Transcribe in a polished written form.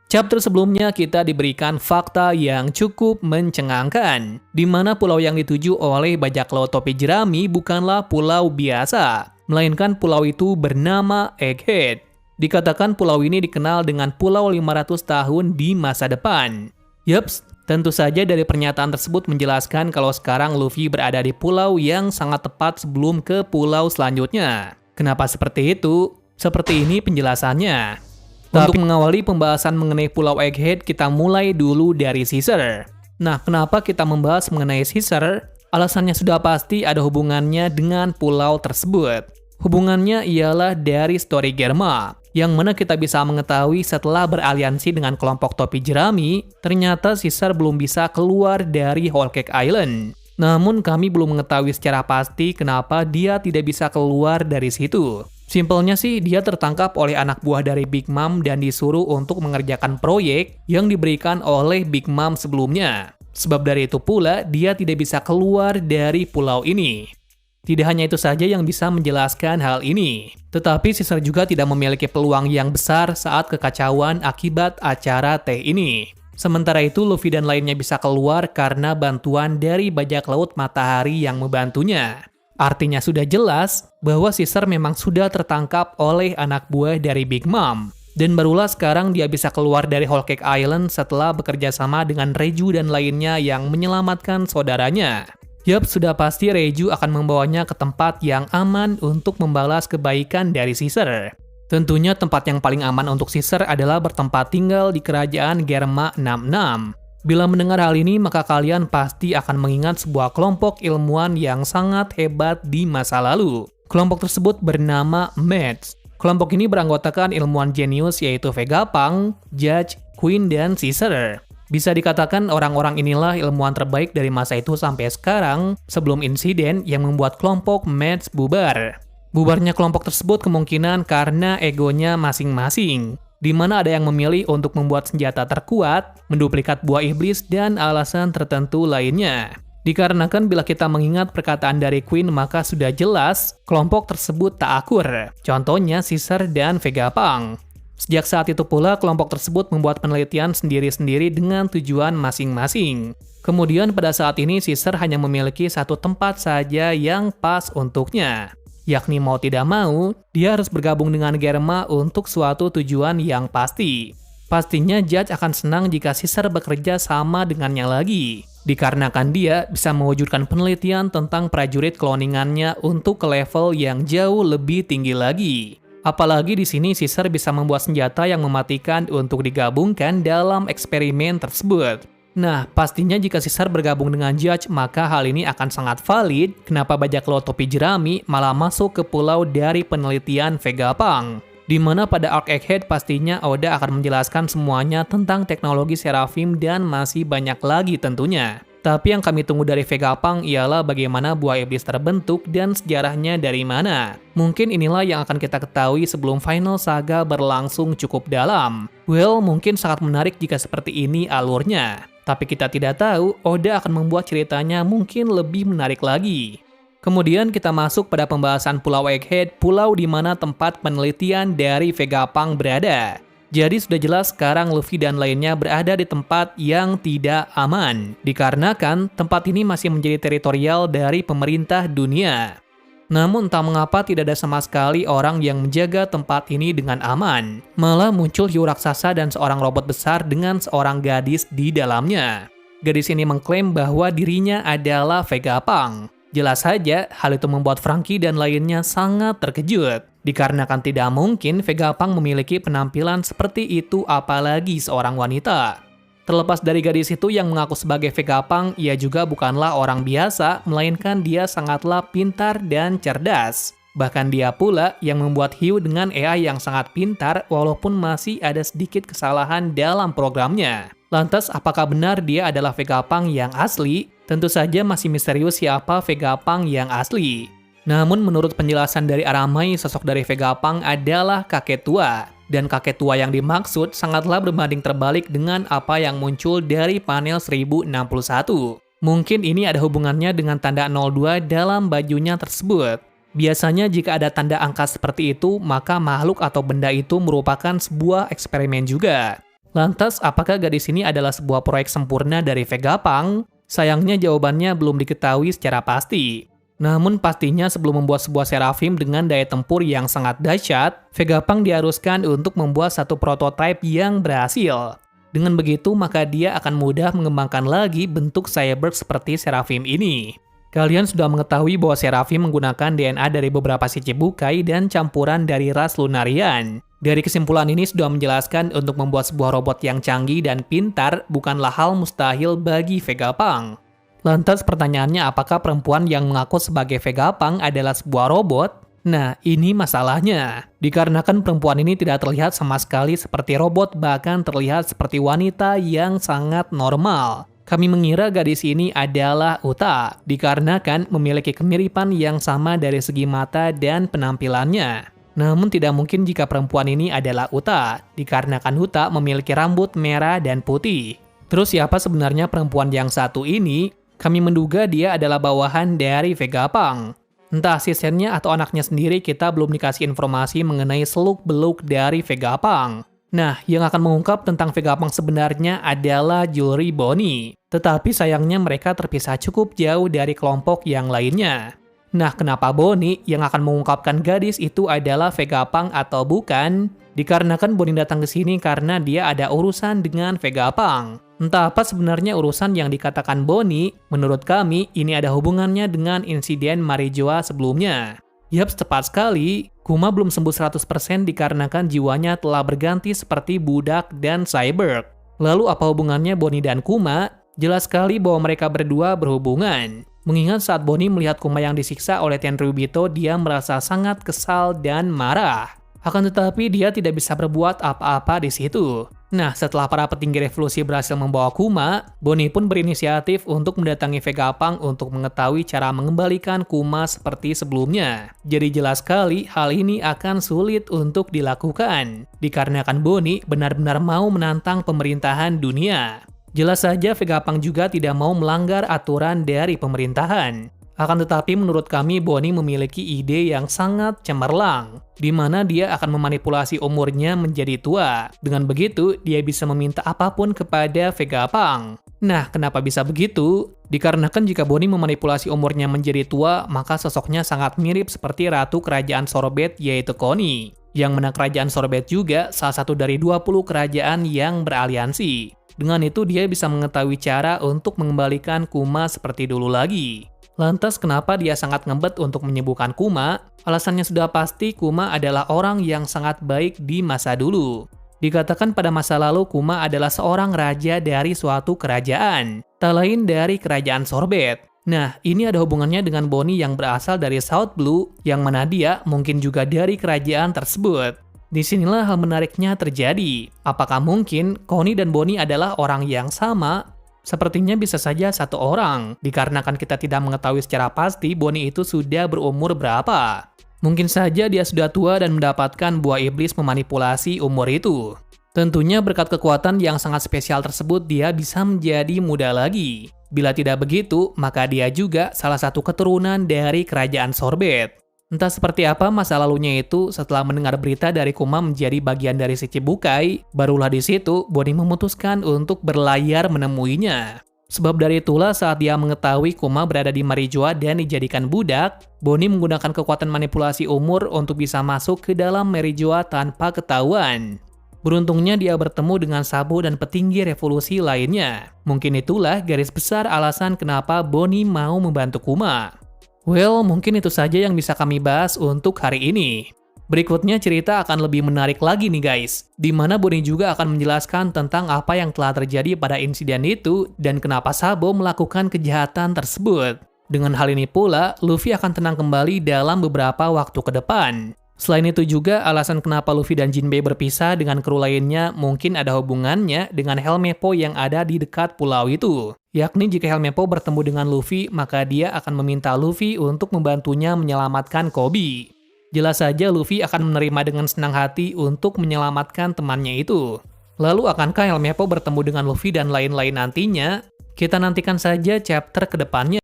Chapter sebelumnya kita diberikan fakta yang cukup mencengangkan, di mana pulau yang dituju oleh bajak laut topi jerami bukanlah pulau biasa, melainkan pulau itu bernama Egghead. Dikatakan pulau ini dikenal dengan pulau 500 tahun di masa depan. Yups, tentu saja dari pernyataan tersebut menjelaskan kalau sekarang Luffy berada di pulau yang sangat tepat sebelum ke pulau selanjutnya. Kenapa seperti itu? Seperti ini penjelasannya. Untuk mengawali pembahasan mengenai Pulau Egghead, kita mulai dulu dari Caesar. Nah, kenapa kita membahas mengenai Caesar? Alasannya sudah pasti ada hubungannya dengan pulau tersebut. Hubungannya ialah dari story Germa, yang mana kita bisa mengetahui setelah beraliansi dengan kelompok topi jerami, ternyata Caesar belum bisa keluar dari Whole Cake Island. Namun kami belum mengetahui secara pasti kenapa dia tidak bisa keluar dari situ. Simpelnya sih, dia tertangkap oleh anak buah dari Big Mom dan disuruh untuk mengerjakan proyek yang diberikan oleh Big Mom sebelumnya. Sebab dari itu pula, dia tidak bisa keluar dari pulau ini. Tidak hanya itu saja yang bisa menjelaskan hal ini, tetapi Caesar juga tidak memiliki peluang yang besar saat kekacauan akibat acara teh ini. Sementara itu, Luffy dan lainnya bisa keluar karena bantuan dari bajak laut matahari yang membantunya. Artinya sudah jelas bahwa Caesar memang sudah tertangkap oleh anak buah dari Big Mom. Dan barulah sekarang dia bisa keluar dari Whole Cake Island setelah bekerja sama dengan Reju dan lainnya yang menyelamatkan saudaranya. Yup, sudah pasti Reju akan membawanya ke tempat yang aman untuk membalas kebaikan dari Caesar. Tentunya tempat yang paling aman untuk Caesar adalah bertempat tinggal di kerajaan Germa 66. Bila mendengar hal ini, maka kalian pasti akan mengingat sebuah kelompok ilmuwan yang sangat hebat di masa lalu. Kelompok tersebut bernama Mets. Kelompok ini beranggotakan ilmuwan jenius yaitu Vegapunk, Judge, Queen, dan Caesar. Bisa dikatakan orang-orang inilah ilmuwan terbaik dari masa itu sampai sekarang sebelum insiden yang membuat kelompok Mets bubar. Bubarnya kelompok tersebut kemungkinan karena egonya masing-masing, di mana ada yang memilih untuk membuat senjata terkuat, menduplikat buah iblis, dan alasan tertentu lainnya. Dikarenakan bila kita mengingat perkataan dari Queen, maka sudah jelas kelompok tersebut tak akur. Contohnya Caesar dan Vegapunk. Sejak saat itu pula, kelompok tersebut membuat penelitian sendiri-sendiri dengan tujuan masing-masing. Kemudian pada saat ini Caesar hanya memiliki satu tempat saja yang pas untuknya. Yakni mau tidak mau, dia harus bergabung dengan Germa untuk suatu tujuan yang pasti. Pastinya Judge akan senang jika Caesar bekerja sama dengannya lagi, dikarenakan dia bisa mewujudkan penelitian tentang prajurit cloningannya untuk ke level yang jauh lebih tinggi lagi. Apalagi di sini Caesar bisa membuat senjata yang mematikan untuk digabungkan dalam eksperimen tersebut. Nah, pastinya jika Caesar bergabung dengan Judge, maka hal ini akan sangat valid kenapa bajak laut topi jerami malah masuk ke pulau dari penelitian Vegapunk. Di mana pada arc Egghead pastinya Oda akan menjelaskan semuanya tentang teknologi Seraphim dan masih banyak lagi tentunya. Tapi yang kami tunggu dari Vegapunk ialah bagaimana buah iblis terbentuk dan sejarahnya dari mana. Mungkin inilah yang akan kita ketahui sebelum final saga berlangsung cukup dalam. Well, mungkin sangat menarik jika seperti ini alurnya. Tapi kita tidak tahu, Oda akan membuat ceritanya mungkin lebih menarik lagi. Kemudian kita masuk pada pembahasan Pulau Egghead, pulau di mana tempat penelitian dari Vegapunk berada. Jadi sudah jelas sekarang Luffy dan lainnya berada di tempat yang tidak aman, dikarenakan tempat ini masih menjadi teritorial dari pemerintah dunia. Namun entah mengapa tidak ada sama sekali orang yang menjaga tempat ini dengan aman. Malah muncul hiu raksasa dan seorang robot besar dengan seorang gadis di dalamnya. Gadis ini mengklaim bahwa dirinya adalah Vegapunk. Jelas saja, hal itu membuat Franky dan lainnya sangat terkejut. Dikarenakan tidak mungkin Vegapunk memiliki penampilan seperti itu apalagi seorang wanita. Terlepas dari gadis itu yang mengaku sebagai Vegapunk, ia juga bukanlah orang biasa, melainkan dia sangatlah pintar dan cerdas. Bahkan dia pula yang membuat hiu dengan AI yang sangat pintar walaupun masih ada sedikit kesalahan dalam programnya. Lantas apakah benar dia adalah Vegapunk yang asli? Tentu saja masih misterius siapa Vegapunk yang asli. Namun menurut penjelasan dari Aramai, sosok dari Vegapunk adalah kakek tua. Dan kakek tua yang dimaksud sangatlah berbanding terbalik dengan apa yang muncul dari panel 1061. Mungkin ini ada hubungannya dengan tanda 02 dalam bajunya tersebut. Biasanya jika ada tanda angka seperti itu, maka makhluk atau benda itu merupakan sebuah eksperimen juga. Lantas, apakah gadis ini adalah sebuah proyek sempurna dari Vegapunk? Sayangnya jawabannya belum diketahui secara pasti. Namun pastinya sebelum membuat sebuah Seraphim dengan daya tempur yang sangat dahsyat, Vegapunk diharuskan untuk membuat satu prototipe yang berhasil. Dengan begitu, maka dia akan mudah mengembangkan lagi bentuk Cyberg seperti Seraphim ini. Kalian sudah mengetahui bahwa Seraphim menggunakan DNA dari beberapa Shichibukai dan campuran dari ras Lunarian. Dari kesimpulan ini sudah menjelaskan untuk membuat sebuah robot yang canggih dan pintar bukanlah hal mustahil bagi Vegapunk. Lantas pertanyaannya, apakah perempuan yang mengaku sebagai Vegapunk adalah sebuah robot? Nah, ini masalahnya. Dikarenakan perempuan ini tidak terlihat sama sekali seperti robot, bahkan terlihat seperti wanita yang sangat normal. Kami mengira gadis ini adalah Uta, dikarenakan memiliki kemiripan yang sama dari segi mata dan penampilannya. Namun tidak mungkin jika perempuan ini adalah Uta, dikarenakan Uta memiliki rambut merah dan putih. Terus siapa sebenarnya perempuan yang satu ini? Kami menduga dia adalah bawahan dari Vegapunk. Entah asistennya atau anaknya sendiri, kita belum dikasih informasi mengenai seluk-beluk dari Vegapunk. Nah, yang akan mengungkap tentang Vegapunk sebenarnya adalah Juri Bonnie. Tetapi sayangnya mereka terpisah cukup jauh dari kelompok yang lainnya. Nah, kenapa Bonnie yang akan mengungkapkan gadis itu adalah Vegapunk atau bukan? Dikarenakan Bonnie datang ke sini karena dia ada urusan dengan Vegapunk. Entah apa sebenarnya urusan yang dikatakan Bonnie, menurut kami ini ada hubungannya dengan insiden Marijoa sebelumnya. Yap, tepat sekali, Kuma belum sembuh 100% dikarenakan jiwanya telah berganti seperti budak dan cyborg. Lalu apa hubungannya Bonnie dan Kuma? Jelas sekali bahwa mereka berdua berhubungan. Mengingat saat Bonnie melihat Kuma yang disiksa oleh Tenryubito, dia merasa sangat kesal dan marah. Akan tetapi dia tidak bisa berbuat apa-apa di situ. Nah, setelah para petinggi revolusi berhasil membawa Kuma, Bonnie pun berinisiatif untuk mendatangi Vegapunk untuk mengetahui cara mengembalikan Kuma seperti sebelumnya. Jadi jelas sekali hal ini akan sulit untuk dilakukan, dikarenakan Bonnie benar-benar mau menantang pemerintahan dunia. Jelas saja Vegapunk juga tidak mau melanggar aturan dari pemerintahan. Akan tetapi menurut kami Bonnie memiliki ide yang sangat cemerlang, di mana dia akan memanipulasi umurnya menjadi tua. Dengan begitu, dia bisa meminta apapun kepada Vegapunk. Nah, kenapa bisa begitu? Dikarenakan jika Bonnie memanipulasi umurnya menjadi tua, maka sosoknya sangat mirip seperti Ratu Kerajaan Sorbet yaitu Connie. Yang menang Kerajaan Sorbet juga salah satu dari 20 kerajaan yang beraliansi. Dengan itu dia bisa mengetahui cara untuk mengembalikan Kuma seperti dulu lagi. Lantas kenapa dia sangat ngebet untuk menyembuhkan Kuma? Alasannya sudah pasti, Kuma adalah orang yang sangat baik di masa dulu. Dikatakan pada masa lalu Kuma adalah seorang raja dari suatu kerajaan, tak lain dari Kerajaan Sorbet. Nah, ini ada hubungannya dengan Bonnie yang berasal dari South Blue, yang mana dia mungkin juga dari kerajaan tersebut. Disinilah hal menariknya terjadi. Apakah mungkin Connie dan Bonnie adalah orang yang sama? Sepertinya bisa saja satu orang, dikarenakan kita tidak mengetahui secara pasti Bonnie itu sudah berumur berapa. Mungkin saja dia sudah tua dan mendapatkan buah iblis memanipulasi umur itu. Tentunya berkat kekuatan yang sangat spesial tersebut dia bisa menjadi muda lagi. Bila tidak begitu, maka dia juga salah satu keturunan dari Kerajaan Sorbet. Entah seperti apa masa lalunya itu, setelah mendengar berita dari Kuma menjadi bagian dari Shichibukai, barulah di situ Bonnie memutuskan untuk berlayar menemuinya. Sebab dari itulah saat dia mengetahui Kuma berada di Marijoa dan dijadikan budak, Bonnie menggunakan kekuatan manipulasi umur untuk bisa masuk ke dalam Marijoa tanpa ketahuan. Beruntungnya dia bertemu dengan Sabo dan petinggi revolusi lainnya. Mungkin itulah garis besar alasan kenapa Bonnie mau membantu Kuma. Well, mungkin itu saja yang bisa kami bahas untuk hari ini. Berikutnya cerita akan lebih menarik lagi nih guys, di mana Bonnie juga akan menjelaskan tentang apa yang telah terjadi pada insiden itu dan kenapa Sabo melakukan kejahatan tersebut. Dengan hal ini pula, Luffy akan tenang kembali dalam beberapa waktu ke depan. Selain itu juga, alasan kenapa Luffy dan Jinbei berpisah dengan kru lainnya mungkin ada hubungannya dengan Helmeppo yang ada di dekat pulau itu. Yakni jika Helmeppo bertemu dengan Luffy, maka dia akan meminta Luffy untuk membantunya menyelamatkan Koby. Jelas saja Luffy akan menerima dengan senang hati untuk menyelamatkan temannya itu. Lalu akankah Helmeppo bertemu dengan Luffy dan lain-lain nantinya? Kita nantikan saja chapter ke depannya.